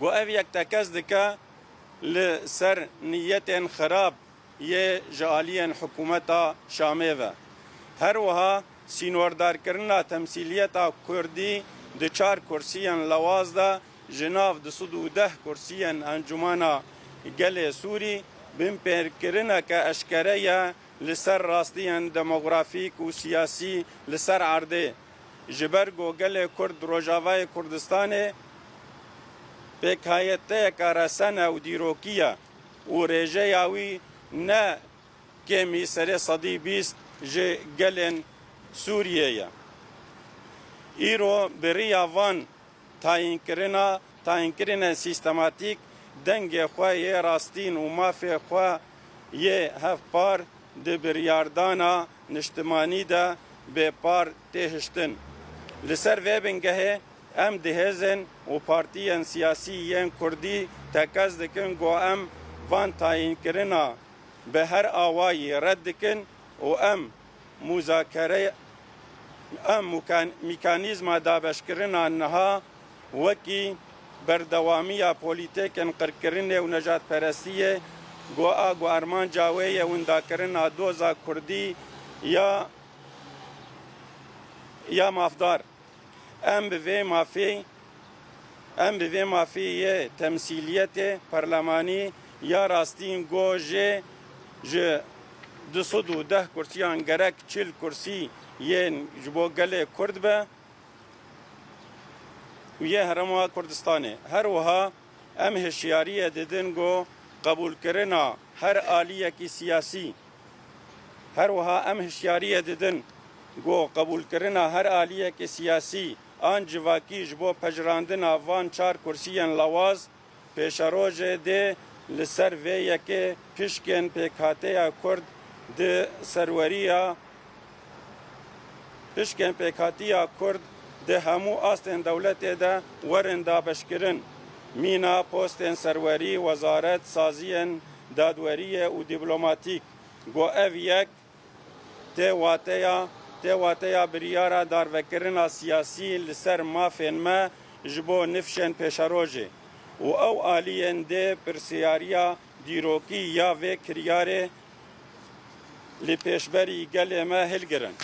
گو اف یک تکز دکه لسر نیتین خراب یه جالین حکومتا شامه و هر وها سینوردار کرنا تمثیلیتا کردی د 4 کرسیان لواز دا جناف د 110 کرسیان انجمانا گل سوری بین پر کرنا که اشکره یا لسر راستیان دموگرافیک و سیاسی لسر عرده جبرگو گل کرد روجاوای کردستان بکایته کارسنه و دیروکیه و رژه یاوی نه کمی سر صدی بیست جه گلن سوریه ایرو بریا وان تاین کرنا سیستماتیک دنگ خواه یه راستین و مافی خواه یه هف پار ده بریاردانا نشتمانی ده به پار تهشتن لسر و بنگه ام دهزن و پارتیان سیاسی ین کردی تکز دکن گو ام وان تاین کرنا به هر آوایی رد دکن و ام مذاکره میکانیزم دابش کرنا نها وکی بردوامی پولیتیکن قرکرنه و نجات پرستیه گو ارمان جاویه وندا کرنا دوزا کردی یا مافدار ام به مافی تمثیلیت پارلمانی یا راستین گو جه 210 کرسیان گرک 40 کرسی ین جبو گل کرد به و یه هرما کردستانه هر وها ام هشیاری دیدن گو قبول کرنا هر آلیه کی سیاسی هر وها ام هشیاری دیدن گو قبول کرنا هر آلیه کی سیاسی آن جواکی جبو پجراندن آوان 4 کرسیان لواز پیشروج ده لسر و یکی پشکن پیکاته کرد ده سروریا پشکن پیکاتی کرد ده همو آستین دولت ده ورن دا بشکرن مینا پوستین سروری وزارت سازین دادوری و دیپلماتیک گو اف یک تیواتیا بریارا داروکرنا سیاسی لسر مافین ما جبو نفشن پیشروجه و او آلین ده پرسیاریا دیروکی یا و کریاره لپیشبری گل ما هلگرن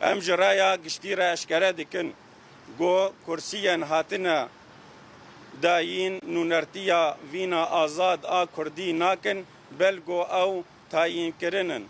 ام جرایا گشتیره اشکره دکن گو کرسیان هاتنه داین نونرتیا وینا آزاد آ کردی ناکن بلگو او تاین کرنن